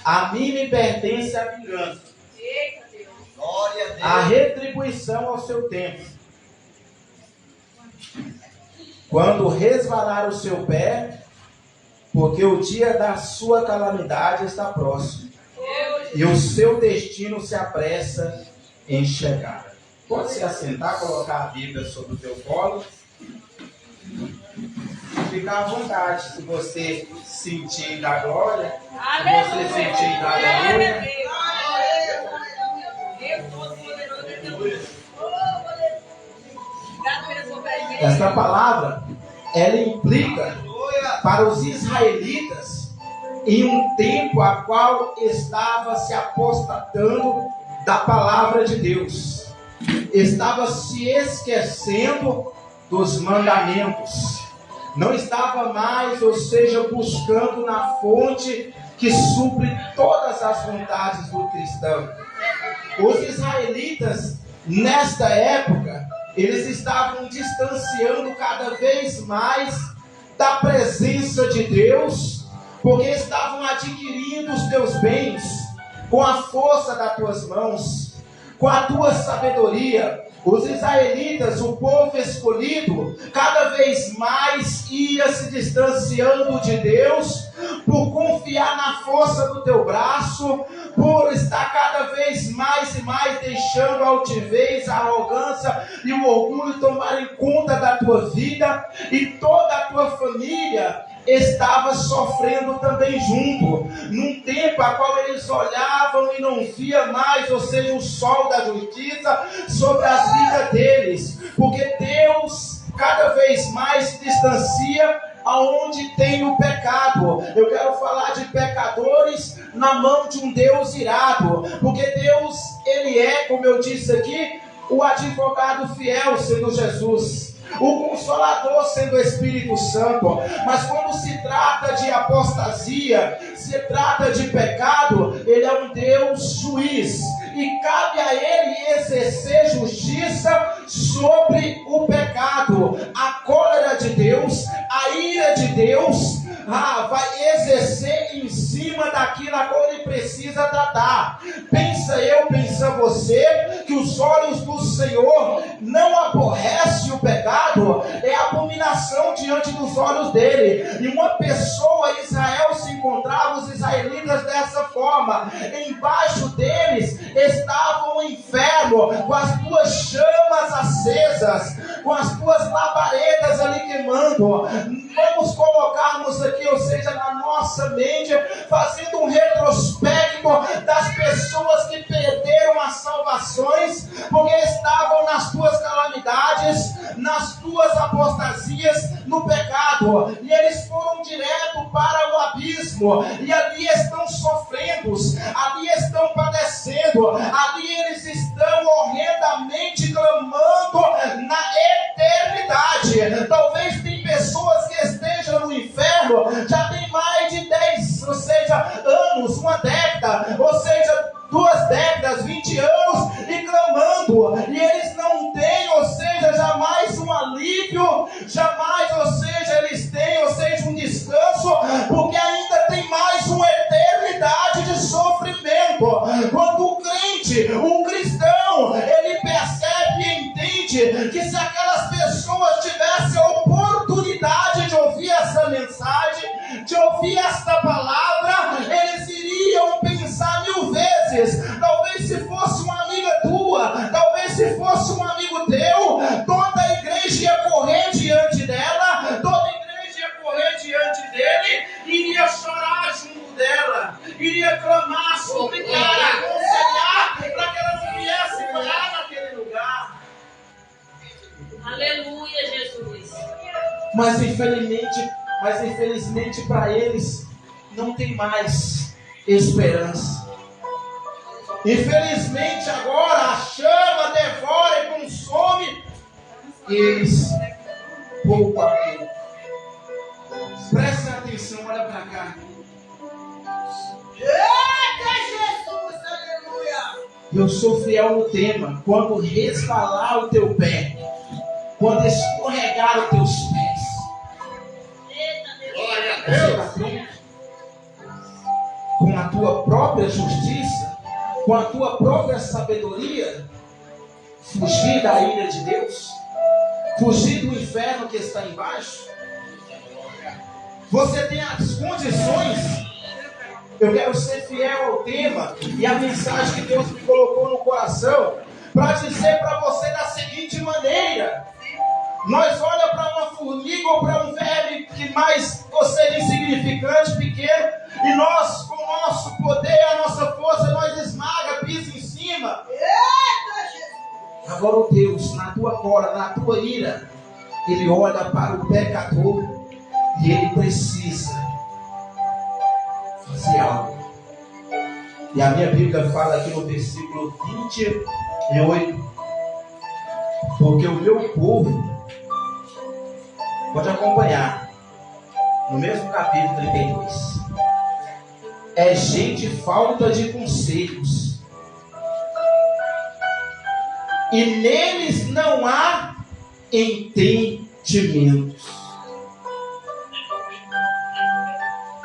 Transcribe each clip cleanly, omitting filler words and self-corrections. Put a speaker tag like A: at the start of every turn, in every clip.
A: A mim me pertence a vingança.
B: Eita, Deus.
C: Glória a Deus.
A: A retribuição ao seu tempo. Quando resvalar o seu pé, porque o dia da sua calamidade está próximo. E o seu destino se apressa em chegar. Pode se assentar, colocar a Bíblia sobre o teu colo. Ficar à vontade, se você sentir da glória, se você sentir da aleluia. Esta palavra, ela implica para os israelitas em um tempo a qual estava se apostatando da palavra de Deus. Estava se esquecendo dos mandamentos. Não estava mais, ou seja, buscando na fonte que supre todas as vontades do cristão. Os israelitas, nesta época, eles estavam distanciando cada vez mais da presença de Deus, porque estavam adquirindo os teus bens com a força das tuas mãos, com a tua sabedoria. Os israelitas, o povo escolhido, cada vez mais ia se distanciando de Deus, por confiar na força do teu braço, por estar cada vez mais e mais deixando a altivez, a arrogância e o orgulho tomarem conta da tua vida, e toda a tua família estava sofrendo também junto, num tempo a qual eles olhavam e não via mais, ou seja, o sol da justiça sobre as vidas deles, porque Deus cada vez mais se distancia aonde tem o pecado. Eu quero falar de pecadores na mão de um Deus irado, porque Deus, Ele é, como eu disse aqui, o advogado fiel sendo Jesus, o Consolador sendo o Espírito Santo. Mas quando se trata de apostasia, se trata de pecado, Ele é um Deus juiz, e cabe a Ele exercer justiça sobre o pecado. A cólera de Deus, a ira de Deus, vai exercer em cima daquilo a qual Ele precisa tratar. Pensa eu, pensa você, que os olhos do Senhor não aborrecem o pecado, é abominação diante dos olhos dele. E uma pessoa, Israel, se encontrava, os israelitas, dessa forma. Embaixo deles estava o inferno, com as tuas chamas acesas, com as tuas labaredas ali queimando. Vamos colocarmos aqui, ou seja, na nossa mente, fazendo um retrospecto das pessoas que perderam as salvações, porque estavam nas tuas calamidades, nas tuas apostasias, no pecado, e eles foram direto para o abismo, e ali estão sofrendo, ali estão padecendo, ali eles estão horrendamente clamando na eternidade. Talvez tem pessoas que estejam no inferno já tem mais de 10, ou seja, anos, uma década, ou seja, 2 décadas, 20 anos, e clamando, e eles não têm, ou seja, jamais um alívio, jamais, ou seja, eles têm, ou seja, um descanso, porque ainda tem mais uma eternidade de sofrimento. Quando o crente, o cristão, ele percebe e entende que se aquelas pessoas tivessem a oportunidade de ouvir essa mensagem, de ouvir esta palavra, eles iriam pensar 1000 vezes. Talvez se fosse uma amiga tua, talvez se fosse um amigo teu, toda a igreja ia correr diante dela, toda a igreja ia correr diante dele, iria chorar junto dela, iria clamar, suplicar, aconselhar, para que ela não viesse parar naquele lugar.
B: Aleluia, Jesus.
A: Mas infelizmente para eles não tem mais esperança. Infelizmente agora a chama devora e consome eles pouco a pouco. Presta atenção, olha para cá.
C: Eita, Jesus, aleluia.
A: Eu sou fiel no tema. Quando resvalar o teu pé, quando escorregar os teus pés.
B: Eita, Deus.
C: Glória a
A: Você
C: Deus.
A: está pronto? com a tua própria justiça, com a tua própria sabedoria, fugir da ira de Deus, fugir do inferno que está embaixo? Você tem as condições? Eu quero ser fiel ao tema e a mensagem que Deus me colocou no coração para dizer para você da seguinte maneira: nós olhamos para uma formiga ou para um verme que mais você é insignificante, pequeno, e nós, com o nosso poder, a nossa força, nós esmaga, pisa em cima. Agora o Deus, na tua cólera, na tua ira, Ele olha para o pecador e Ele precisa fazer algo. E a minha Bíblia fala aqui no versículo 28, porque o meu povo, pode acompanhar, no mesmo capítulo 32, é gente falta de conselhos, e neles não há entendimentos.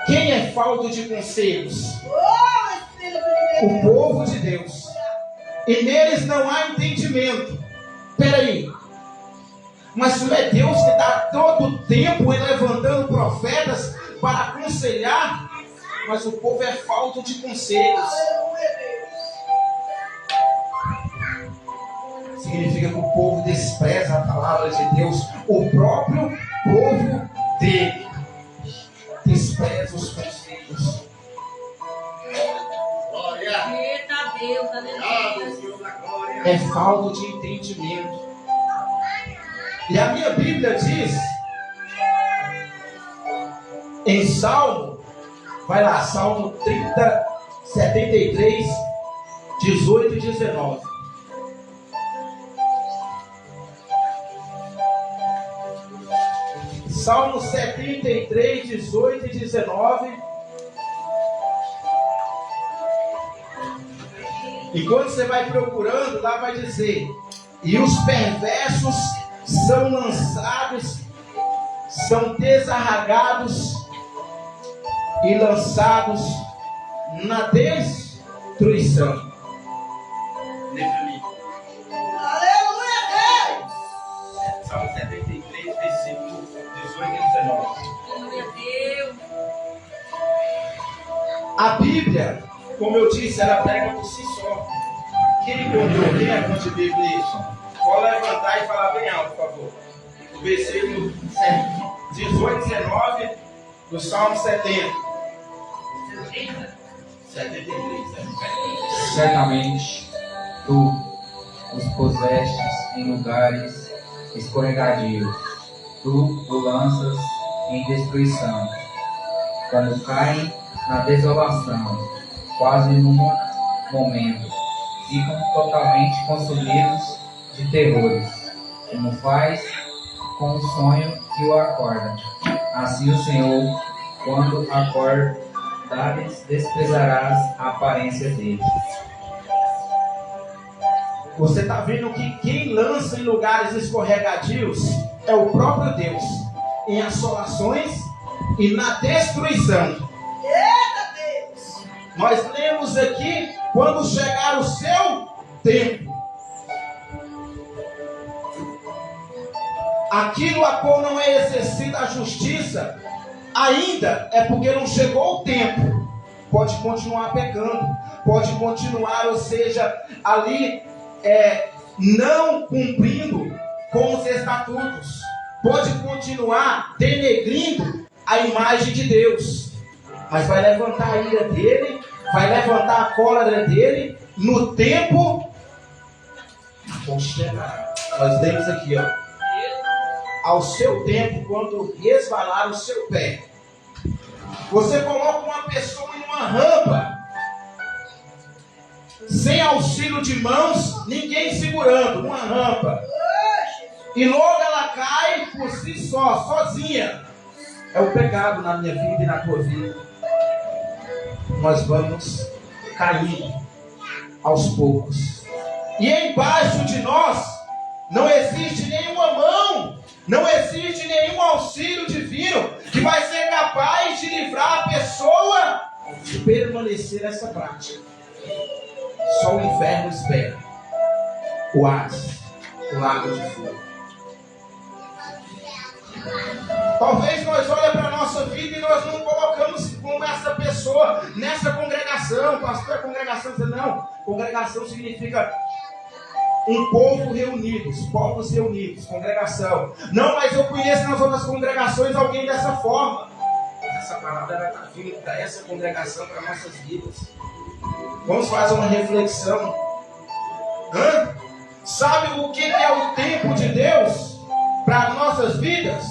A: Quem é falta de conselhos? O povo de Deus. E neles não há entendimento. Peraí, mas não é Deus que está todo o tempo levantando profetas para aconselhar? Mas o povo é falta de conselhos. Significa que o povo despreza a palavra de Deus. O próprio povo dele despreza os conselhos.
B: Eita Deus, aleluia.
A: É falta de entendimento. E a minha Bíblia diz em Salmo, vai lá, Salmo 73, 18 e 19. Salmo 73, 18 e 19. Enquanto você vai procurando, lá vai dizer: e os perversos são lançados, são desarragados e lançados na destruição.
C: Aleluia, Deus!
A: Salmo 73, versículo 18 e 19.
B: Aleluia, Deus.
A: A Bíblia, como eu disse, ela prega por si só. Quem encontrou? Quem é fonte de Bíblia isso? Pode levantar e falar bem alto, por favor. O versículo 18 e 19 do Salmo 70. 73.
D: Certamente tu os pusestes em lugares escorregadios, tu o lanças em destruição, quando caem na desolação, quase num momento, ficam totalmente consumidos de terrores, como faz com o sonho que o acorda. Assim o Senhor, quando acordares, desprezarás a aparência dele.
A: Você está vendo que quem lança em lugares escorregadios é o próprio Deus, em assolações e na destruição.
C: Eita, Deus!
A: Nós lemos aqui: quando chegar o seu tempo, aquilo a qual não é exercida a justiça, ainda é porque não chegou o tempo. Pode continuar pecando, pode continuar, ou seja, ali não cumprindo com os estatutos, pode continuar denegrindo a imagem de Deus, mas vai levantar a ira dele, vai levantar a cólera dele no tempo. Vamos chegar. Nós lemos aqui, ó: ao seu tempo, quando resvalar o seu pé. Você coloca uma pessoa em uma rampa, sem auxílio de mãos, ninguém segurando, uma rampa, e logo ela cai por si só, sozinha. É o pecado na minha vida e na tua vida. Nós vamos caindo aos poucos, e embaixo de nós não existe nenhuma mão, não existe nenhum auxílio divino que vai ser capaz de livrar a pessoa de permanecer permanecer nessa prática, só o inferno espera o Hades, o lago de fogo. Talvez nós olhemos para a nossa vida e nós não colocamos como essa pessoa nessa congregação. Pastor, a congregação, não. Congregação significa um povo reunidos, povos reunidos, congregação. Não, mas eu conheço nas outras congregações alguém dessa forma. Essa palavra vai estar vindo para essa congregação, para nossas vidas. Vamos fazer uma reflexão. Sabe o que é o tempo de Deus para as nossas vidas?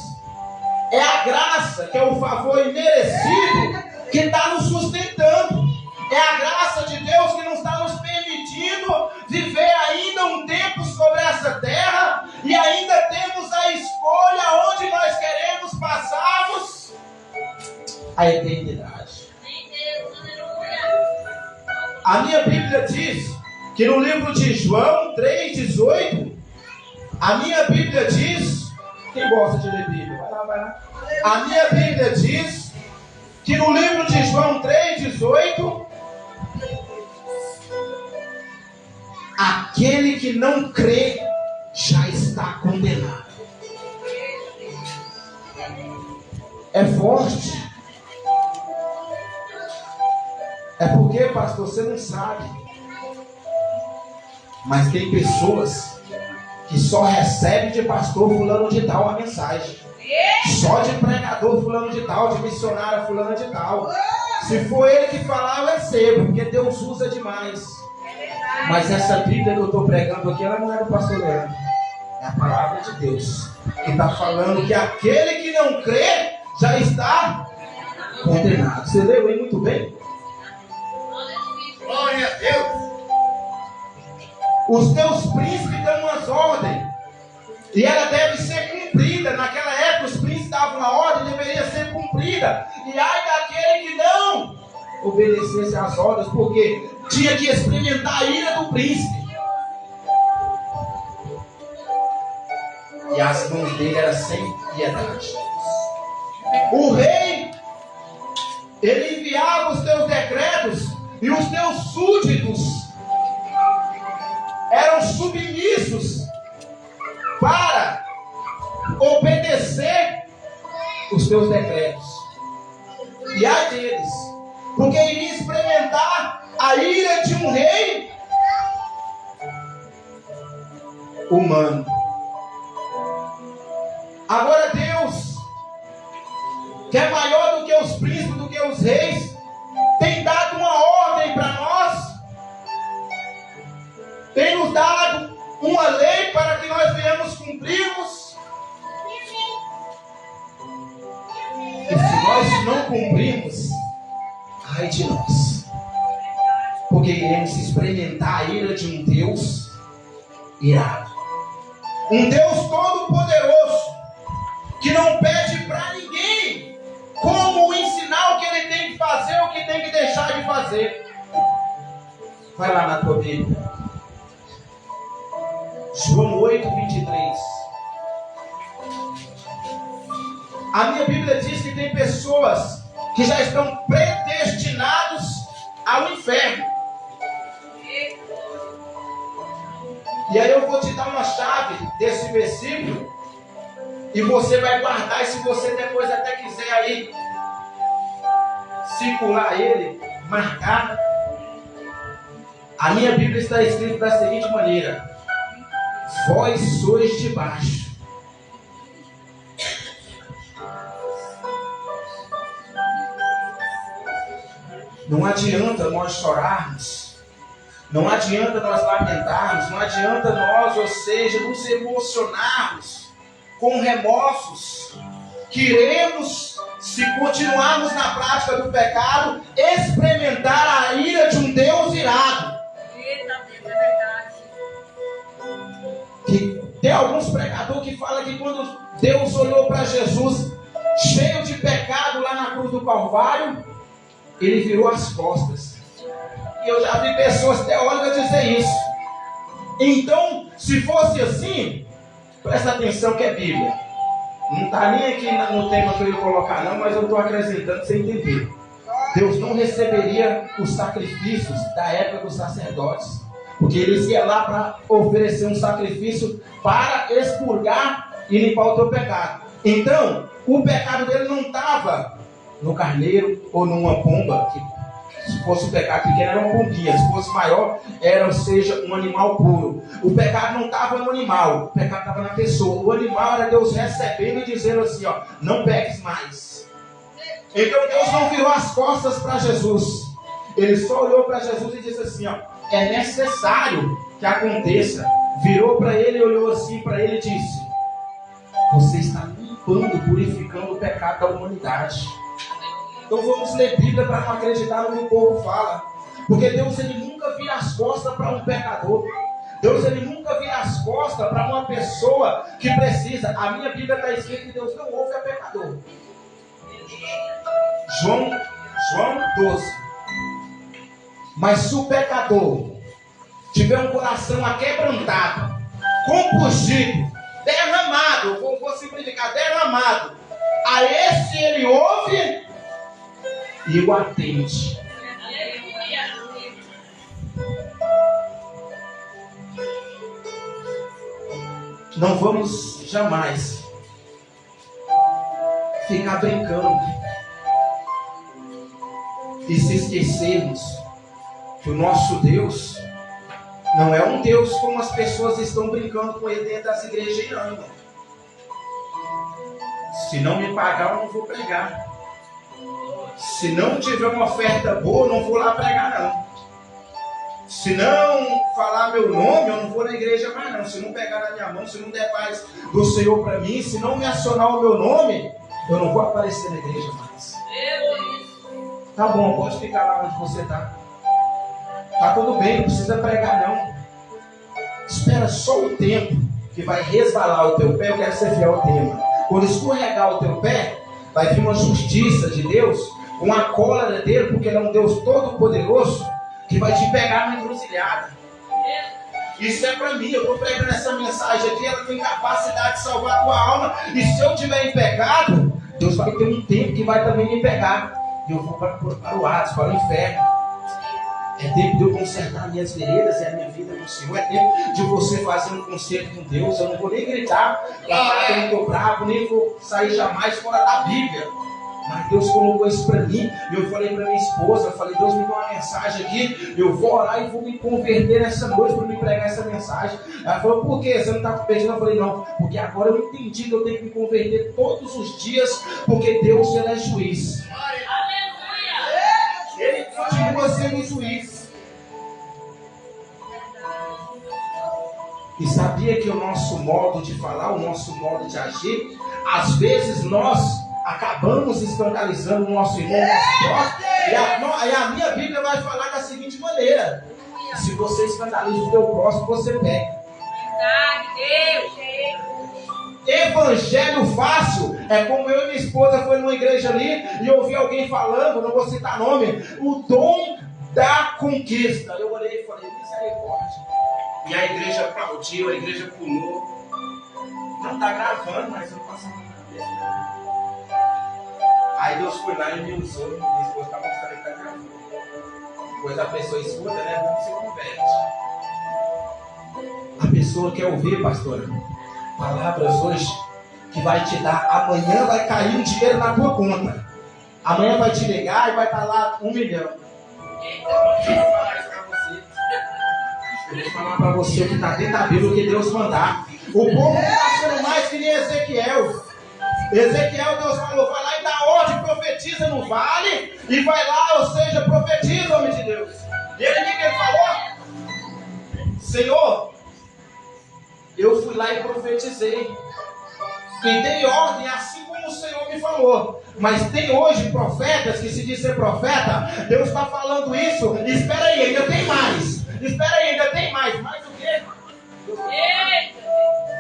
A: É a graça, que é o favor imerecido que está nos sustentando. É a graça de Deus que não está nos permitindo viver ainda um tempo sobre essa terra e ainda temos a escolha onde nós queremos passarmos a eternidade. A minha Bíblia diz que no livro de João 3,18, a minha Bíblia diz, quem gosta de ler Bíblia? Vai lá, vai lá. A minha Bíblia diz que no livro de João 3,18, aquele que não crê já está condenado. É forte. É porque, pastor, você não sabe. Mas tem pessoas que só recebem de pastor fulano de tal a mensagem. Só de pregador fulano de tal, de missionário fulano de tal. Se for ele que falar, eu recebo, porque Deus usa demais. Mas essa Bíblia que eu estou pregando aqui, ela não é do pastor Leandro. É a palavra de Deus, que está falando que aquele que não crê já está condenado. Você leu aí muito bem?
C: Glória a Deus.
A: Os teus príncipes dão umas ordens, e ela deve ser cumprida. Naquela época os príncipes davam uma ordem, deveria ser cumprida. E ai daquele que não obedecesse às ordens, porque tinha que experimentar a ira do príncipe. E as mãos dele eram sem piedade. O rei, ele enviava os teus decretos, e os teus súditos eram submissos para obedecer os teus decretos. E ai deles, porque iria experimentar a ira de um rei humano. Agora Deus, que é maior do que os príncipes, do que os reis, tem dado uma ordem para nós, tem nos dado uma lei para que nós venhamos cumprirmos. E se nós não cumprirmos, ai de nós, porque iremos experimentar a ira de um Deus irado, um Deus todo-poderoso, que não pede para ninguém como ensinar o que ele tem que fazer, o que tem que deixar de fazer. Vai lá na tua Bíblia, João 8:23. A minha Bíblia diz que tem pessoas que já estão predestinados ao inferno. E aí eu vou te dar uma chave desse versículo, e você vai guardar. E se você depois até quiser aí circular ele, marcar, a minha Bíblia está escrita da seguinte maneira: vós sois de baixo, não adianta nós chorarmos, não adianta nós lamentarmos, não adianta nós, ou seja, nos emocionarmos com remorsos. Queremos, se continuarmos na prática do pecado, experimentar a ira de um Deus irado.
B: Eita, Deus, é verdade.
A: Que tem alguns pregadores que falam que quando Deus olhou para Jesus cheio de pecado lá na cruz do Calvário, ele virou as costas. E eu já vi pessoas teóricas dizer isso. Então, se fosse assim, presta atenção que é Bíblia. Não está nem aqui no tema que eu ia colocar não, mas eu estou acrescentando para você entender. Deus não receberia os sacrifícios da época dos sacerdotes, porque eles iam lá para oferecer um sacrifício para expurgar e limpar o teu pecado. Então, o pecado dele não estava no carneiro ou numa pomba, que se fosse um pecado pequeno era uma pombinha, se fosse maior era, ou seja, um animal puro. O pecado não estava no animal, o pecado estava na pessoa. O animal era Deus recebendo e dizendo assim, ó, não peques mais. Então Deus não virou as costas para Jesus, ele só olhou para Jesus e disse assim, ó, é necessário que aconteça. Virou para ele, olhou assim para ele e disse, você está limpando, purificando o pecado da humanidade. Então vamos ler Bíblia para não acreditar no que o povo fala. Porque Deus, ele nunca vira as costas para um pecador. Deus, ele nunca vira as costas para uma pessoa que precisa. A minha Bíblia está escrita que Deus não ouve a pecador. João 12. Mas se o pecador tiver um coração aquebrantado, compungido, derramado, vou simplificar, derramado, a esse ele ouve e o atende. Não vamos jamais ficar brincando e se esquecermos que o nosso Deus não é um Deus como as pessoas estão brincando com ele dentro das igrejas, não, irmão. Se não me pagar, eu não vou pregar. Se não tiver uma oferta boa, eu não vou lá pregar, não. Se não falar meu nome, eu não vou na igreja mais, não. Se não pegar na minha mão, se não der paz do Senhor para mim, se não me acionar o meu nome, eu não vou aparecer na igreja mais. Tá bom, pode ficar lá onde você está. Tá tudo bem, não precisa pregar, não. Espera só o tempo que vai resvalar o teu pé. Eu quero ser fiel ao tema. Quando escorregar o teu pé, vai vir uma justiça de Deus, uma cólera dele, porque ele é um Deus todo-poderoso, que vai te pegar na encruzilhada. Isso é para mim, eu estou pregando essa mensagem aqui, ela tem capacidade de salvar a tua alma, e se eu estiver em pecado, Deus vai ter um tempo que vai também me pegar, e eu vou para o Hades, para o inferno. É tempo de eu consertar minhas veredas e a minha vida com o Senhor. É tempo de você fazer um concerto com Deus. Eu não vou nem gritar, eu não estou bravo, nem vou sair jamais fora da Bíblia. Mas Deus colocou isso para mim. E eu falei para minha esposa, eu falei, Deus me deu uma mensagem aqui, eu vou orar e vou me converter nessa noite para me pregar essa mensagem. Ela falou, por quê? Você não está competindo? Eu falei, não, porque agora eu entendi que eu tenho que me converter todos os dias, porque Deus, ele é juiz. Ele continua sendo juiz. E sabia que o nosso modo de falar, o nosso modo de agir, às vezes nós acabamos escandalizando o nosso irmão, nosso próximo. E a minha Bíblia vai falar da seguinte maneira: se você escandaliza o teu próximo, você pega. Evangelho fácil é como eu e minha esposa foi numa igreja ali e ouvi alguém falando, não vou citar nome, o dom da conquista. Eu olhei e falei, misericórdia. E a igreja aplaudiu, a igreja pulou. Não está gravando, mas eu passo na cabeça. Aí Deus foi lá e me usou. Minha esposa está mostrando que está gravando. Depois a pessoa escuta, né? Não se converte. A pessoa quer ouvir, pastora, palavras hoje que vai te dar. Amanhã vai cair um dinheiro na tua conta. Amanhã vai te ligar e vai estar lá 1 milhão. Eu vou falar para você o que está dentro da Bíblia, o que Deus mandar. O povo está sendo mais que nem Ezequiel. Ezequiel, Deus falou, vai lá e dá ordem, profetiza no vale, e vai lá, ou seja, profetiza, homem de Deus. E ele, o que ele falou? Senhor, eu fui lá e profetizei. E dei ordem, assim como o Senhor me falou. Mas tem hoje profetas que se diz ser profeta, Deus está falando isso, e espera aí, ainda tem mais. Espera aí, ainda tem mais. Mais o quê?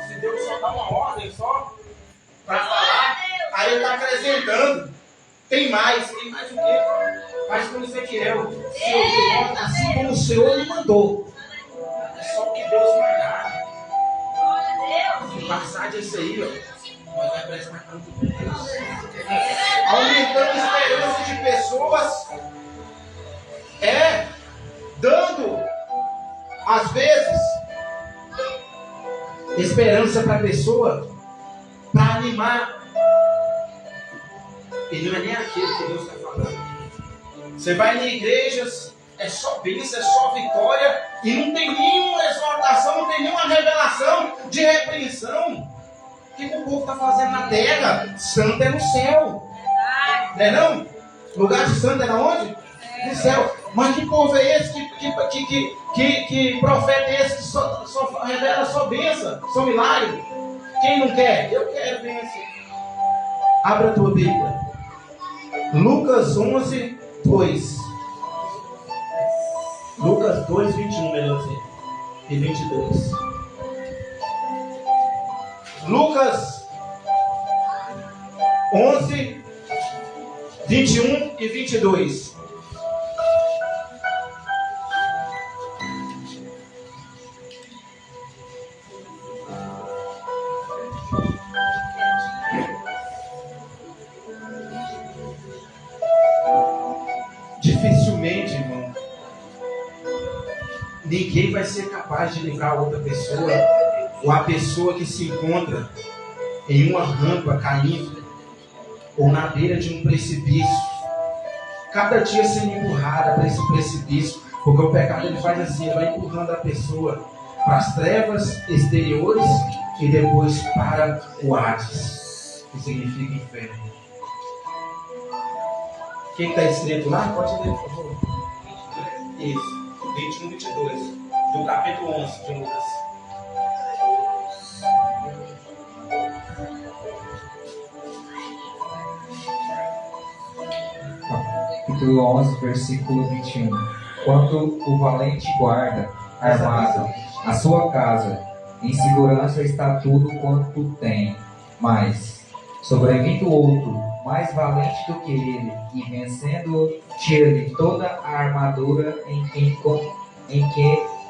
A: Se Deus só dá uma ordem só para falar, aí ele está acrescentando. Tem mais o quê? Faz como Ezequiel. Assim como o Senhor lhe mandou. É só o que Deus mandar. Se passar disso aí, ó, nós vai prestar conta com Deus. Aumentando a esperança de pessoas às vezes, esperança para a pessoa, para animar. E não é nem aquilo que Deus está falando. Você vai em igrejas, é só bênção, é só vitória, e não tem nenhuma exortação, não tem nenhuma revelação de repreensão. O que o povo está fazendo na terra? Santo é no céu. Não é não? Lugar de santo é na onde? No céu. Mas que povo é esse? Que profeta é esse que só revela só bênção, só milagre? Quem não quer? Eu quero bênção. Abra a tua Bíblia. Lucas 11, 2. Lucas 2, 21, melhor dizer. E 22. Lucas 11, 21 e 22. Dificilmente, irmão, ninguém vai ser capaz de livrar a outra pessoa, ou a pessoa que se encontra em uma rampa caindo, ou na beira de um precipício, cada dia sendo empurrada para esse precipício, porque o pecado ele faz assim, ele vai empurrando a pessoa para as trevas exteriores e depois para o Hades, que significa inferno. O que está escrito lá? Pode ler, por favor. Isso, 21, 22, do capítulo 11 de Lucas.
D: Capítulo 11, versículo 21. Quanto o valente guarda armado a sua casa, em segurança está tudo quanto tem. Mas, sobrevindo outro, mais valente do que ele, e vencendo, tira-lhe toda a armadura em que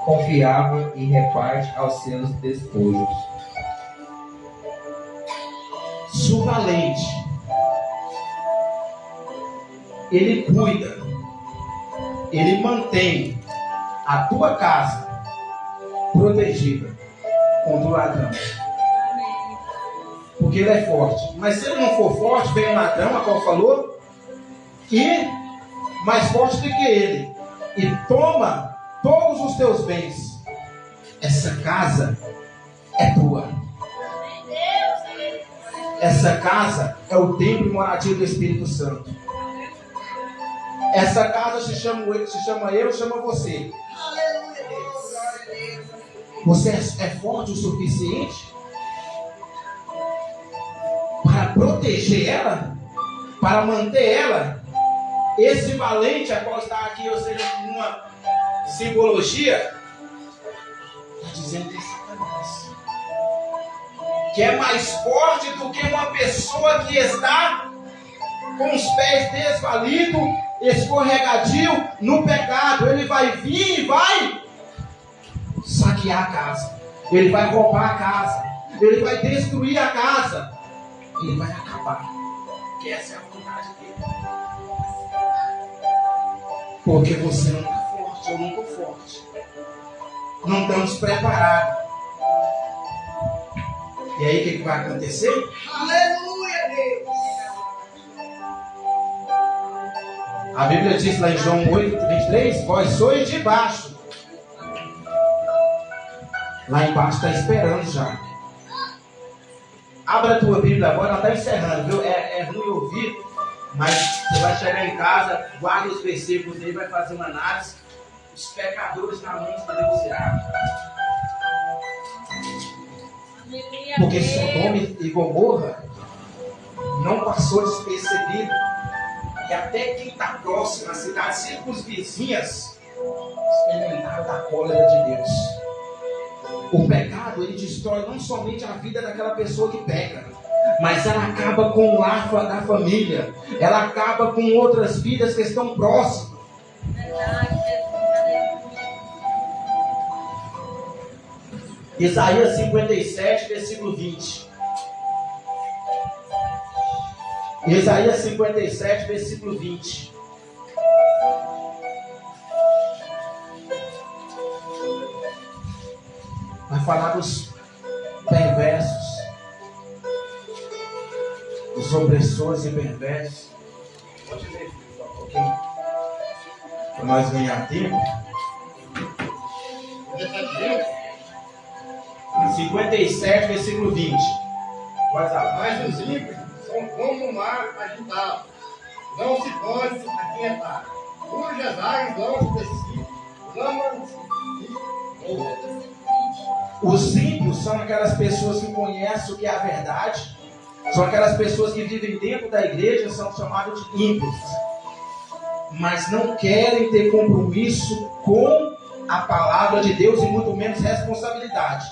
D: confiava e reparte aos seus despojos.
A: Se o valente, ele cuida, ele mantém a tua casa protegida contra o ladrão. Porque ele é forte. Mas se ele não for forte, vem o ladrão, a qual falou, e mais forte do que ele, e toma todos os teus bens. Essa casa é tua. Essa casa é o templo e moradia do Espírito Santo. Essa casa se chama eu, chama você. Você é forte o suficiente para proteger ela, para manter ela. Esse valente, a qual está aqui, ou seja, numa simbologia, está dizendo que é Satanás, que é mais forte do que uma pessoa que está com os pés desvalidos, escorregadio no pecado. Ele vai vir e vai saquear a casa, ele vai roubar a casa, ele vai destruir a casa, ele vai acabar, que essa é a vontade dele. Porque você não está forte, eu não estou forte, não estamos preparados. E aí o que vai acontecer?
C: Aleluia, Deus.
A: A Bíblia diz lá em João 8, 23, vós sois de baixo. Lá embaixo está esperando já. Abra a tua Bíblia agora, ela está encerrando, viu? É ruim ouvir, mas você vai chegar em casa, guarda os versículos aí, vai fazer uma análise. Os pecadores na mão de Deus irá. Porque Sodoma e Gomorra não passou despercebido. E até quem está próximo, a cidade circunvizinhas, experimentaram da cólera de Deus. O pecado, ele destrói não somente a vida daquela pessoa que peca, mas ela acaba com o lar da família, ela acaba com outras vidas que estão próximas. Isaías 57, versículo 20. Isaías 57, versículo 20. Vai falar dos perversos, dos opressores e perversos. Pode ler, só um pouquinho, para nós ganhar tempo. 57, versículo 20.
C: Mas os ímpios são como o mar agitado, não se pode aquietar, cujas águas não se decidem, clamam-se e morram.
A: Os ímpios são aquelas pessoas que conhecem o que é a verdade, são aquelas pessoas que vivem dentro da igreja, são chamadas de ímpios, mas não querem ter compromisso com a palavra de Deus e muito menos responsabilidade.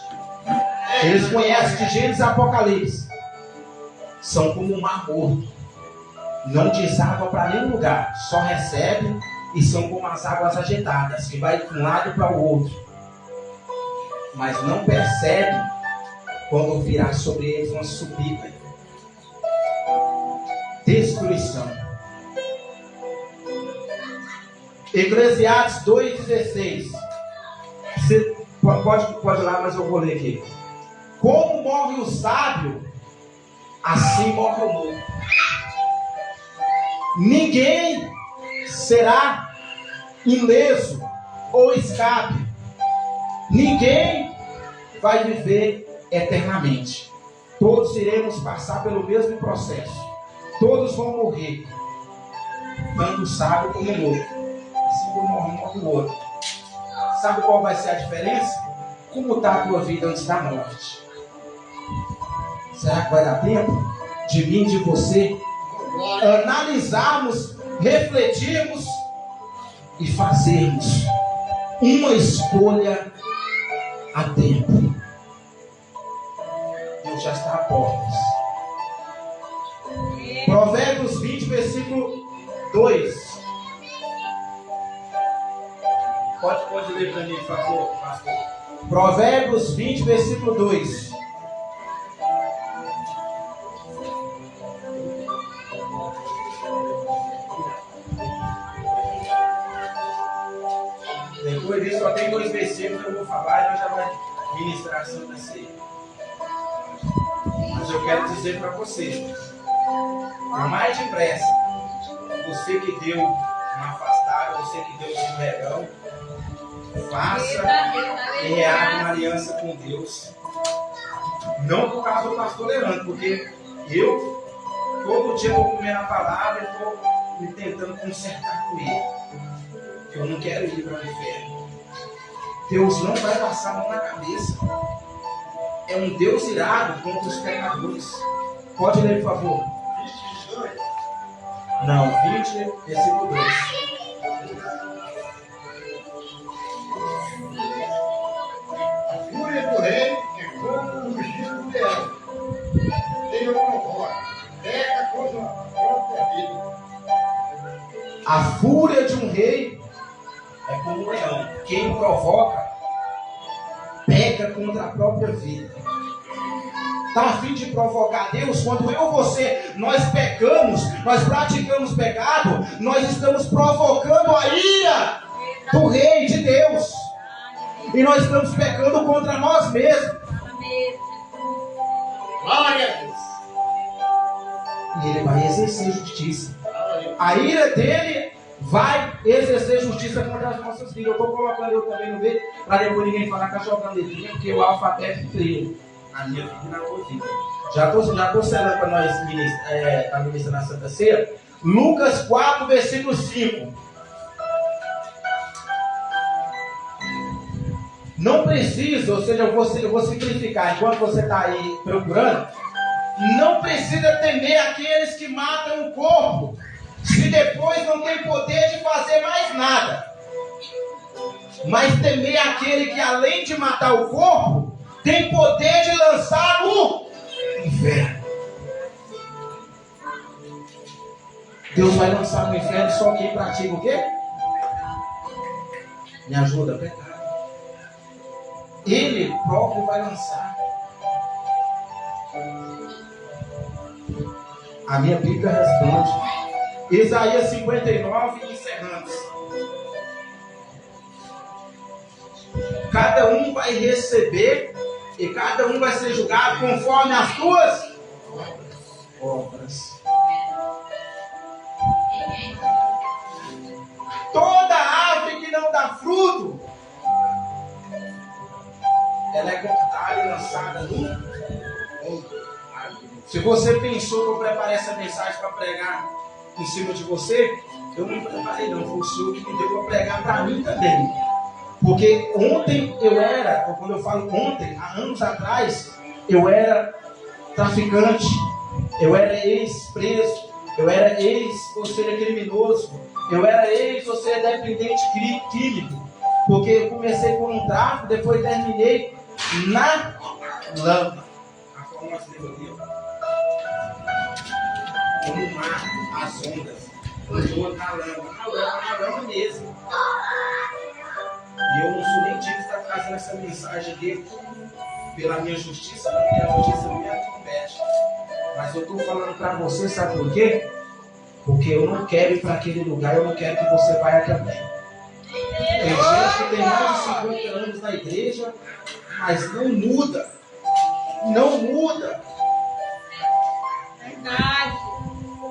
A: Eles conhecem de Gênesis e Apocalipse, são como um mar morto, não deságua para nenhum lugar, só recebe, e são como as águas agitadas, que vai de um lado para o outro, mas não percebe quando virá sobre eles uma subida, destruição. Eclesiastes 2,16. Você pode ir lá, mas eu vou ler aqui. Como morre o sábio, assim morre o mundo. Ninguém será ileso ou escape. Ninguém vai viver eternamente. Todos iremos passar pelo mesmo processo. Todos vão morrer, tanto o sábio como o louco. Assim como morre o outro. Sabe qual vai ser a diferença? Como está a tua vida antes da morte? Será que vai dar tempo de mim, de você, analisarmos, refletirmos e fazermos uma escolha a tempo? Deus já está a portas. Provérbios 20, versículo 2. Pode ler para mim, por favor, pastor. Provérbios 20, versículo 2. Depois disso, só tem 2 versículos que eu vou falar e nós já vamos ministrar a Santa Ceia. Mas eu quero dizer para você, por mais depressa, você que deu uma afastada, você que deu esse verão, faça e reabre uma aliança com Deus. Não por causa do pastor Leandro, porque eu, todo dia, vou comer a palavra e estou me tentando consertar com ele. Eu não quero ir para o inferno. Deus não vai passar a mão na cabeça. É um Deus irado contra os pecadores. Pode ler, por favor. Não, 20, versículo 2.
C: A fúria do rei é como o rugido do leão. Tem uma voz, peca contra a própria vida.
A: A fúria de um rei é como um leão. Quem provoca, peca contra a própria vida. Está a fim de provocar Deus? Quando eu e você, nós pecamos, nós praticamos pecado, nós estamos provocando a ira do rei de Deus. E nós estamos pecando contra nós mesmos.
C: Glória a Deus.
A: E ele vai exercer justiça. A ira dele vai exercer justiça contra as nossas vidas. Eu estou colocando eu também no meio, para depois ninguém falar que está jogando letrinha, porque o alfabeto inteiro. Na minha vida e na tua vida. Já estou selando para nós ministrar na Santa Ceia. Lucas 4, versículo 5. Não precisa, ou seja, eu vou simplificar, enquanto você está aí procurando, não precisa temer aqueles que matam o corpo, se depois não tem poder de fazer mais nada. Mas temer aquele que, além de matar o corpo, tem poder de lançar no inferno. Deus vai lançar no inferno só quem pratica o quê? Me ajuda, pecado. Ele próprio vai lançar. A minha Bíblia responde. Isaías 59, encerrando. Cada um vai receber E cada um vai ser julgado conforme as suas obras. Toda árvore que não dá fruto, ela é cortada e lançada no mundo. Se você pensou que eu preparei essa mensagem para pregar em cima de você, eu não preparei não, foi o Senhor que me deu para pregar para mim também. Porque ontem eu era, quando eu falo ontem, há anos atrás, eu era traficante, eu era ex-preso, eu era ex-conselho criminoso, eu era ex-conselho dependente químico. Porque eu comecei com um tráfico, depois terminei na lama. A forma como mar, as ondas, eu na lama mesmo. E eu não sou nem digno de estar trazendo essa mensagem aqui pela minha justiça, porque a justiça não me compete. Mas eu estou falando para você, sabe por quê? Porque eu não quero ir para aquele lugar, eu não quero que você vá também. Tem gente que tem mais de 50 anos na igreja, mas não muda. Não muda.
B: Verdade.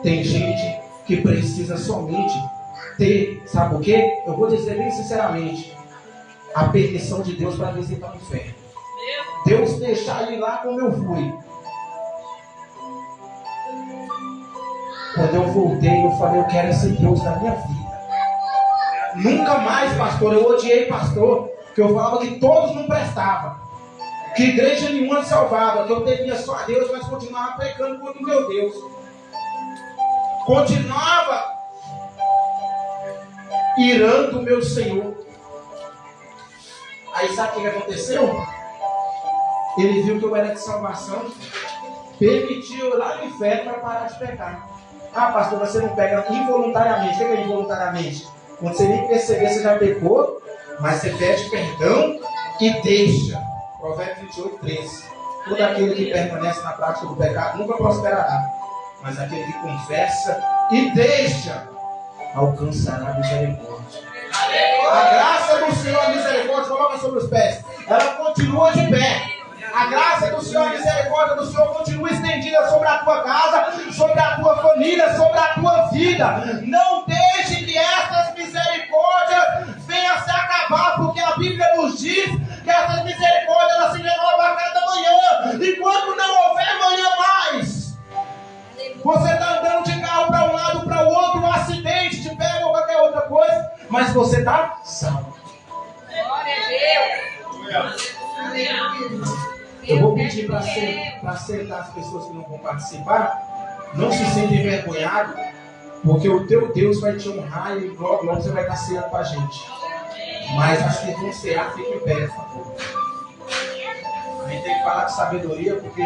A: Tem gente que precisa somente ter, sabe o quê? Eu vou dizer bem sinceramente, a permissão de Deus para visitar o inferno. Deus deixar ele lá como eu fui. Quando eu voltei, eu falei, eu quero esse Deus na minha vida. Nunca mais, pastor, eu odiei pastor, que eu falava que todos não prestavam, que igreja nenhuma salvava, que eu devia só a Deus, mas continuava pecando contra o meu Deus. Continuava irando o meu Senhor. Aí sabe o que aconteceu? Ele viu que eu era de salvação, permitiu eu ir lá no inferno para parar de pecar. Ah, pastor, você não pega involuntariamente. O que é involuntariamente? Quando você nem perceber, você já pecou, mas você pede perdão e deixa. Provérbios 28, 13. Todo aquele que permanece na prática do pecado nunca prosperará, mas aquele que confessa e deixa alcançará a misericórdia. A graça do Senhor, a misericórdia, coloca sobre os pés, ela continua de pé. A graça do Senhor, a misericórdia do Senhor continua estendida sobre a tua casa, sobre a tua família, sobre a tua vida. Não deixe que essas misericórdias venham se acabar, porque a Bíblia nos diz que essas misericórdias elas se renovam a cada manhã. E quando não houver manhã mais, você está andando de carro para um lado, para o outro, um acidente te pega ou qualquer outra coisa, mas você está salvo.
B: Glória a Deus.
A: Eu vou pedir para aceitar as pessoas que não vão participar. Não se sentem envergonhados, porque o teu Deus vai te honrar e logo você vai estar ceando com a gente. Mas as que vão cear, fiquem em pé, por favor. A gente tem que falar de sabedoria, porque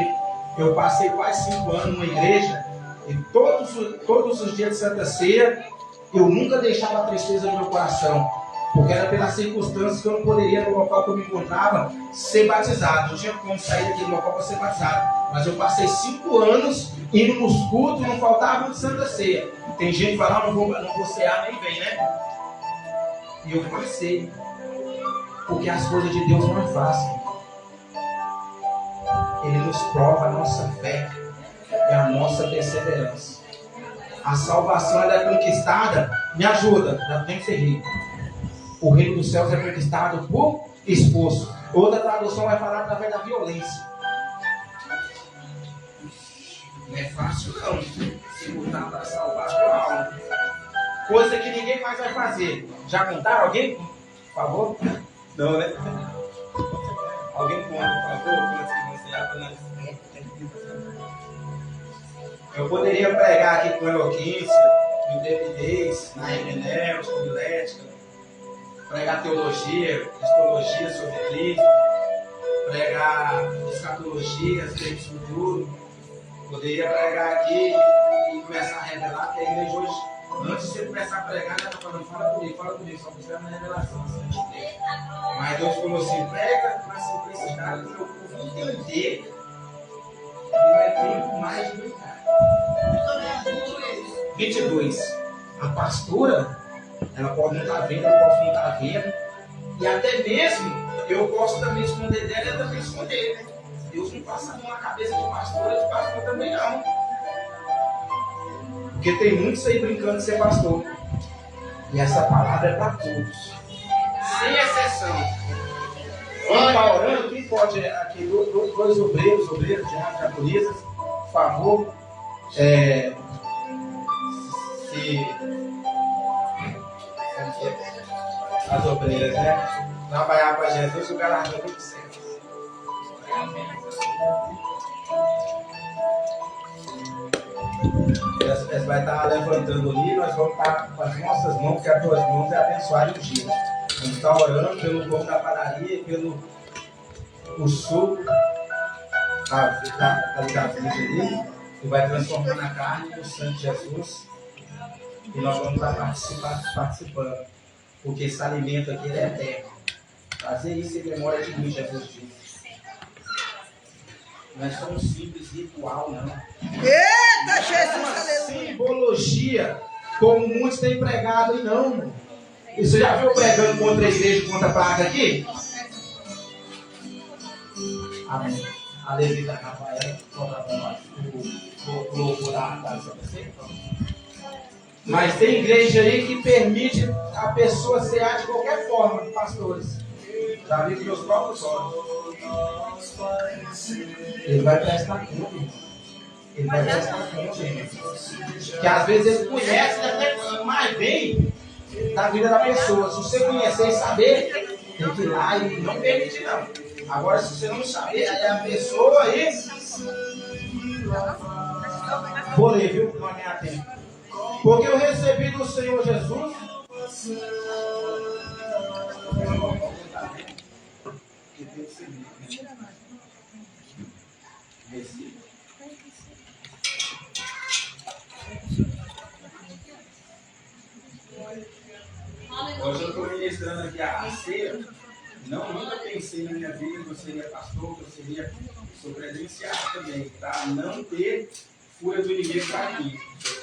A: eu passei quase 5 anos numa igreja e todos os dias de Santa Ceia eu nunca deixava a tristeza no meu coração. Porque era pelas circunstâncias que eu não poderia, no local que eu me encontrava, ser batizado. Não tinha como sair daquele local para ser batizado. Mas eu passei 5 anos indo nos cultos, não faltava um de Santa Ceia. Tem gente que fala, não vou cear, nem vem, né? E eu passei. Porque as coisas de Deus não é fácil. Ele nos prova a nossa fé e a nossa perseverança. A salvação ela é conquistada, me ajuda, já tem que ser rico. O reino dos céus é conquistado por esforço. Outra tradução vai falar através da violência. Não é fácil não. Se lutar para salvar a tua alma. Coisa que ninguém mais vai fazer. Já contaram alguém? Por favor? Não, né? Alguém conta, por favor? Antes que você abra nós. Eu poderia pregar aqui com eloquência, intrepidez, na hermenêutica, homilética. Pregar teologia, histologia sobre Cristo, pregar escatologia, as tempos futuros. Poderia pregar aqui e começar a revelar, porque a igreja hoje, antes de você começar a pregar, ela está falando, fala comigo, só precisa na revelação. Mas Deus falou assim, prega na simplicidade, para o povo entender. E vai ter mais de brincar. 22. A pastora, ela pode não estar vendo, eu posso não estar vendo. E até mesmo, eu posso também esconder dela e ela também esconder, né? Deus não passa a mão na cabeça de pastor e de pastor também não. Porque tem muitos aí brincando de ser pastor. E essa palavra é para todos. Sem exceção. Quem está orando, quem pode aqui, dois obreiros, diaconisas, por favor, as obreiras, né? Trabalhar para Jesus, o galardão tem que ser. Elas vai estar levantando ali, nós vamos estar com as nossas mãos, que as tuas mãos é abençoar o dia. Vamos estar orando pelo pão da padaria, pelo suco, tá ligado ali, que vai transformar na carne o sangue de Jesus. E nós vamos estar participando, porque esse alimento aqui é eterno. Fazer isso em memória de mim, Jesus disse. Não é só um simples ritual, não.
E: Eita, Jesus,
A: uma
E: aleluia.
A: simbologia, como muitos têm pregado e não. E você já viu pregando contra a igreja, contra a praga aqui? Amém. A levita Rafael, o lobo da CPC. Mas tem igreja aí que permite a pessoa cear de qualquer forma, pastores. Já vi com meus próprios olhos. Ele vai prestar conta, irmão. Ele vai prestar conta, irmão. Que às vezes ele conhece até mais bem da vida da pessoa. Se você conhecer e saber, tem que ir lá e não permitir, não. Agora, se você não saber, aí a pessoa aí. Vou ler, viu? Não ganhar tempo. Porque eu recebi do Senhor Jesus. Hoje eu estou ministrando aqui a ceia. Nunca pensei na minha vida que eu seria pastor, que eu sou credenciado também, para não ter fúria do inimigo para mim.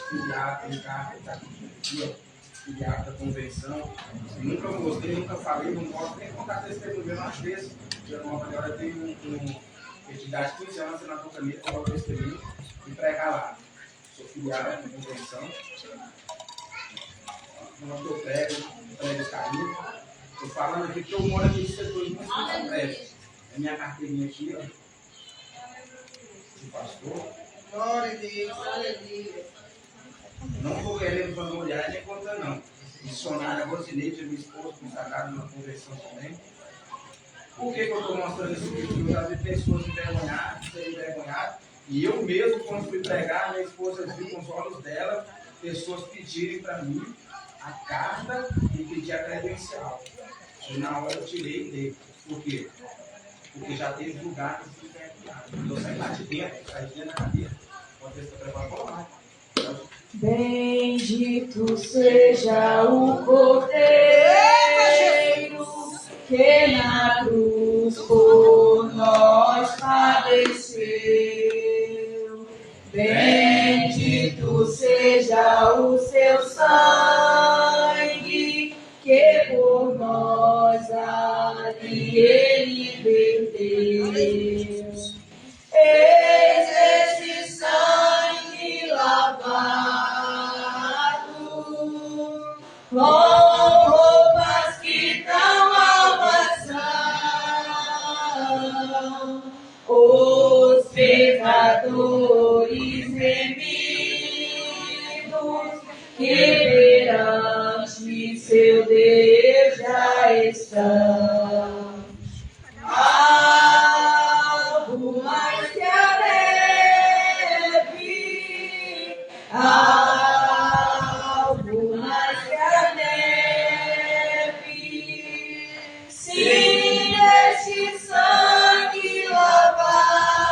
A: Filiado, tem carta, está aqui, filiado da convenção. Nunca mostrei, nunca falei, não posso nem contar testemunho às vezes. Agora eu tenho idade de 15 anos na boca minha, coloco testemunho e pregar lá. Sou filiado da convenção. Não eu prego os caminhos. Estou falando aqui porque eu moro aqui no setor de muito prédio. É minha carteirinha aqui, ó. De pastor.
E: Glória a Deus, aleluia.
A: Não estou querendo vangloriar nem conta, não. Missionária Rosineide, minha esposa, consagrada na convenção também. Por que eu estou mostrando isso aqui? Porque eu já vi pessoas envergonhadas, serem envergonhadas. E eu mesmo, quando fui pregar, minha esposa viu com os olhos dela pessoas pedirem para mim a carta e pedir a credencial. E na hora eu tirei dele. Por quê? Porque já teve lugar que eu fui envergonhado. Eu saí lá de dentro, saí dentro da cadeira. Pode ver se eu preparo para lá.
B: Bendito seja o Cordeiro que na cruz por nós padeceu. Bendito seja o seu sangue que por nós ali ele verteu. Eis esse sangue lavado com roupas que tão alvas são, os pecadores remidos que perante seu Deus já estão. Algo mais que a neve, algo mais que a neve, sim, este sangue lavado,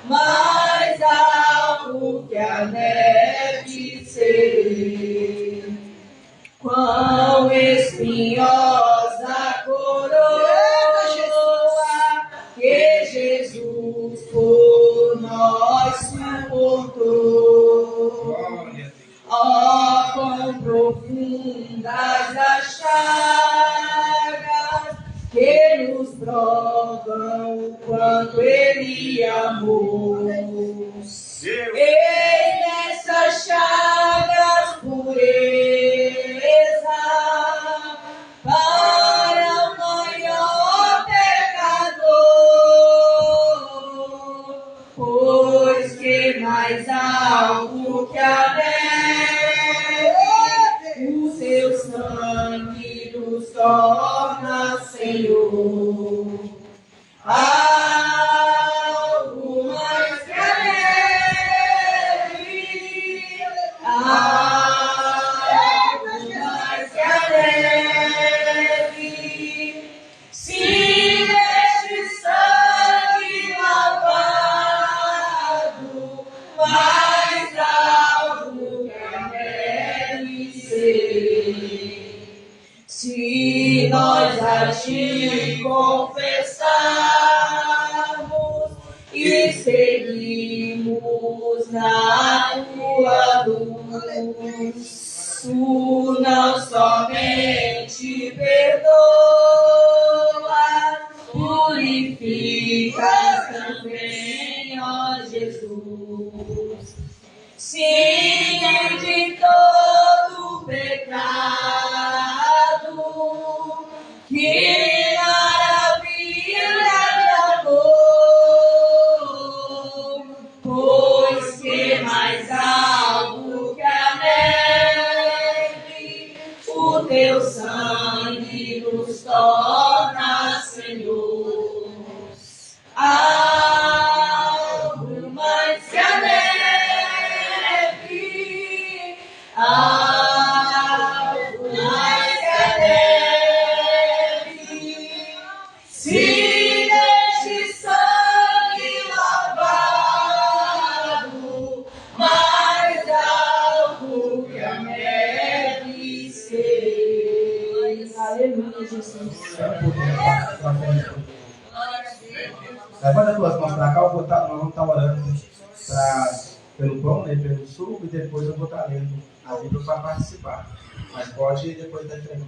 B: mais algo que a neve ser. Quão espinhosa coroa que Jesus por nós suportou. Ó, quão profundas as chagas torna Senhor. Algo mais que alegre, algo mais que alegre, se neste sangue lavado, mais algo que a neve ser. Se nós a ti confessarmos e seguimos na tua luz, tu não somente perdoa, purifica também, ó Jesus. Sim, de todo pecado, que maravilha de amor, pois que mais algo que a neve, o teu sangue nos torna Senhor. Algo mais que a neve, algo mais que a neve, se neste sangue lavado, mais algo que a neve ser. Aleluia, Jesus.
A: Levanta as tuas mãos para cá, nós vamos estar orando pelo pão, né, pelo suco, e depois eu vou estar lendo a Bíblia para participar. Mas pode ir depois da entrega.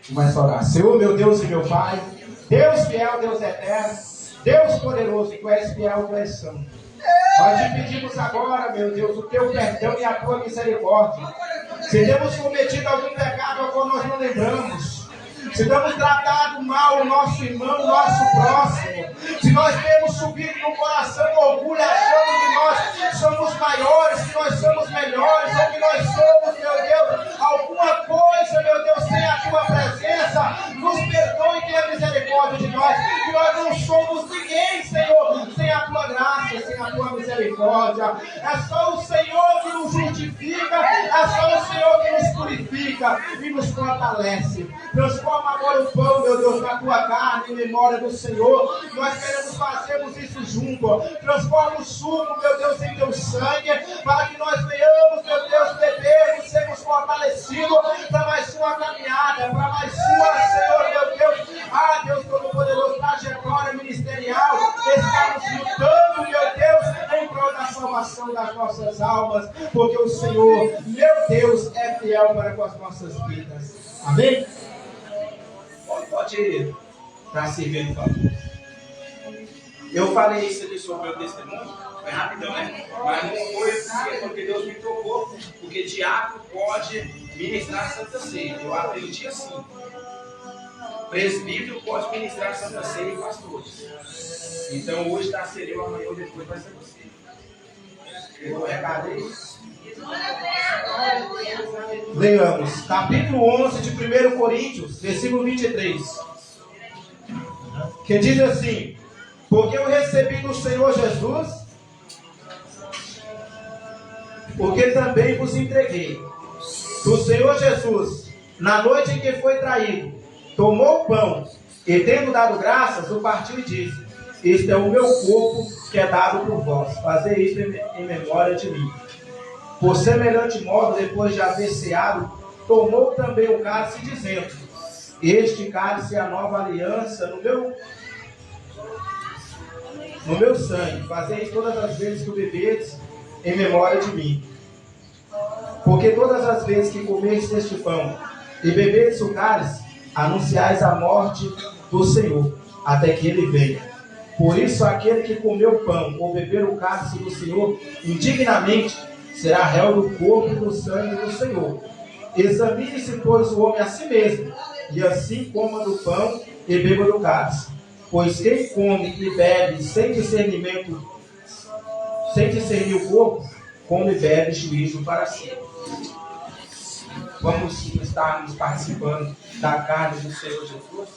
A: Começa a orar. Senhor, meu Deus e meu Pai, Deus fiel, Deus eterno, Deus poderoso, Tu és fiel, Tu és santo. Nós te pedimos agora, meu Deus, o Teu perdão e a Tua misericórdia. Se temos cometido algum pecado ao qual nós não lembramos, se temos tratado mal o nosso irmão, o nosso próximo, se nós temos subido no coração o orgulho, achando que nós somos maiores, que nós somos melhores, ou que nós somos, meu Deus, alguma coisa, meu Deus, sem a Tua presença, nos perdoe e tenha misericórdia de nós, que nós não somos ninguém, Senhor, sem a Tua graça, sem a Tua misericórdia. É só o Senhor que nos justifica, é só o Senhor que nos purifica e nos fortalece. Transforma agora o pão, meu Deus, na Tua carne, em memória do Senhor. Nós queremos fazermos isso junto. Transforma o suco, meu Deus, em Teu sangue, para que nós venhamos, meu Deus, bebermos, sermos fortalecidos para mais uma caminhada, para mais uma, Senhor, meu Deus, Deus Todo-Poderoso, trajetória ministerial. Estamos lutando, meu Deus, em prol da salvação das nossas almas, porque o Senhor, meu Deus, é fiel para com as nossas vidas. Amém? Pode ir para servir, por favor. Eu falei isso aqui sobre o meu testemunho, foi rapidão, né? Mas não foi porque Deus me tocou, porque diácono pode ministrar Santa Ceia. Eu aprendi assim. Presbítero pode ministrar Santa Ceia e pastores. Então hoje está ser eu, amanhã ou depois vai ser você. Pegou o recado aí? Leamos, capítulo 11 de 1 Coríntios, versículo 23. Que diz assim: porque eu recebi do Senhor Jesus, porque também vos entreguei. Do Senhor Jesus, na noite em que foi traído, tomou o pão e, tendo dado graças, o partiu e disse: este é o meu corpo que é dado por vós. Fazei isto em memória de mim. Por semelhante modo, depois de haver ceado, tomou também o cálice, dizendo: este cálice é a nova aliança no meu sangue. Fazei isso todas as vezes que o bebedes em memória de mim. Porque todas as vezes que comerdes este pão e bebedes o cálice, anunciais a morte do Senhor, até que Ele venha. Por isso, aquele que comer o pão ou beber o cálice do Senhor indignamente, será réu do corpo e do sangue do Senhor. Examine-se, pois, o homem a si mesmo, e assim coma do pão e beba do cálice. Pois quem come e bebe sem discernir o corpo, come e bebe juízo para si. vamos estarmos participando da carne do Senhor Jesus?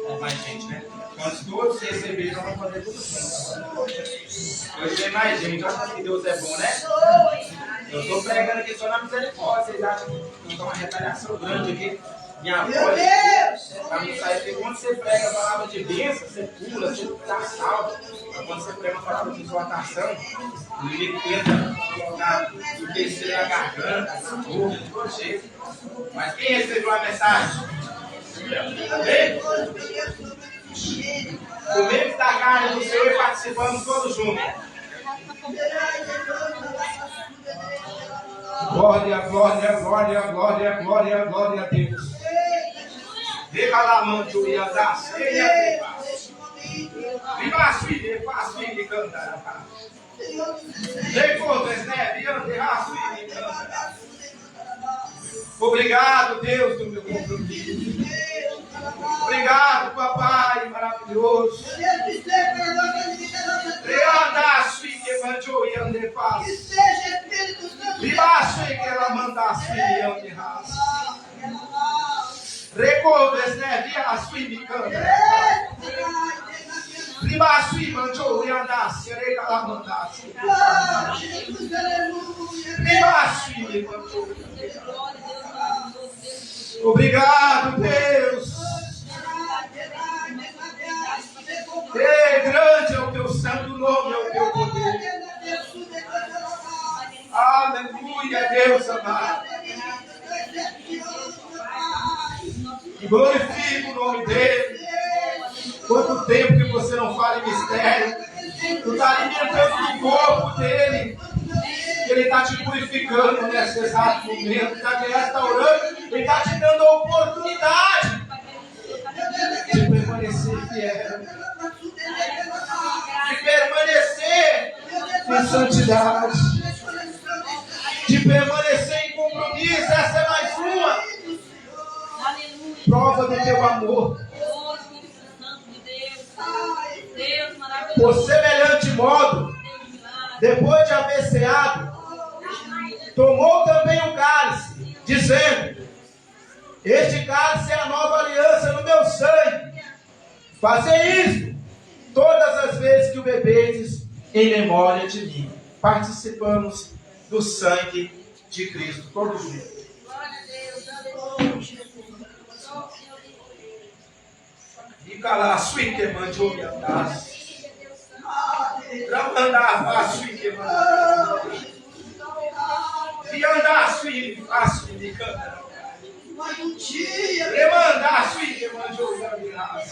A: É mais gente, né? Quando todos receberam, vão fazer tudo junto. Hoje tem mais gente, olha que Deus é bom, né? Eu estou pregando aqui só na misericórdia. Vocês acham que eu estou uma retaliação grande aqui? Minha voz, para não sair, porque quando você prega a palavra de bênção, você pula, você dá salvo. Mas quando você prega a palavra de exortação, o inimigo tenta colocar o terceiro na garganta, na boca, de todo jeito. Mas quem recebeu a mensagem? Amém? Comemos da carne do Senhor e participamos todos juntos. Glória, glória, glória, glória, glória, glória a Deus. Regalamante o Iandá, ceia, Vivaço e faço e cantar. Depois, né? Diante, raço e cantar. Obrigado, Deus, do meu compromisso. Obrigado, papai maravilhoso. Reandaço e que mandou e ande faz. Vivaço e que ela mandasse e ande raço. Recobres, né? Viaço e me canta. Vivaço e mandou e andasse, regala mandasse. Vivaço e me mandou. Obrigado, Deus. Grande é o teu santo nome, é o teu poder. Aleluia, Deus amado. Glorifico o nome dele. Quanto tempo que você não fala em mistério. Tu está alimentando o corpo dele. Ele está te purificando nesse exato momento. Ele está te restaurando. Ele está te dando a oportunidade de permanecer fiel. De permanecer em santidade. De permanecer em compromisso. Essa é mais uma prova do teu amor. Por semelhante modo, depois de haver ceado, tomou também o cálice, dizendo: este cálice é a nova aliança no meu sangue. Fazei isto todas as vezes que o bebedes em memória de mim. Participamos do sangue de Cristo, todos juntos. E calar, sui que mandou me andar. Para mandar, faço e que mandar. E andar, sui, faço e me cantar. E mandar, sui que mandou me andar.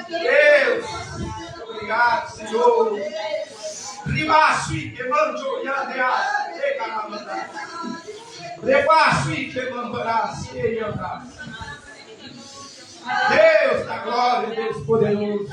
A: Deus, obrigado, Senhor. Ribaço e que mandou me andar. E calar, mandar. Rebaço e que mandará, e andar. Deus da glória, Deus poderoso,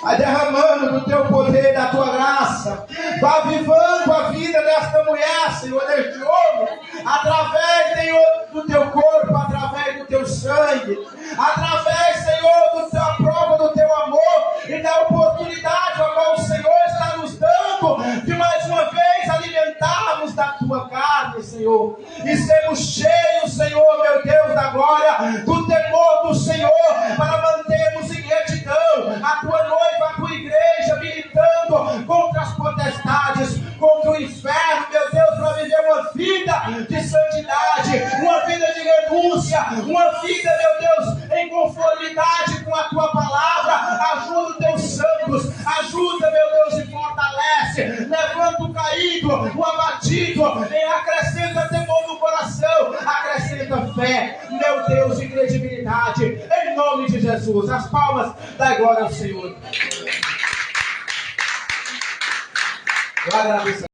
A: vai derramando do teu poder, da tua graça, vai avivando a vida desta mulher, Senhor, deste homem, através, Senhor, do teu corpo, através do teu sangue, através, Senhor, da prova do teu amor e da oportunidade a qual o Senhor está nos dando de mais uma vez alimentarmos da tua carne, Senhor, e sermos cheios, Senhor, meu Deus da glória, do temor do Senhor, para mantermos em retidão a tua noiva, a tua igreja, militando contra as potestades, contra o inferno, meu Deus, para viver uma vida de santidade, uma vida de renúncia, uma vida, meu Deus, em conformidade com a tua palavra. Ajuda os teus santos, ajuda, meu Deus, e fortalece, levanta o caído, o abatido, e acrescenta temor no coração, acrescenta fé, meu Deus, e credibilidade, em nome de Jesus. As palmas da glória ao Senhor. Eu agradeço.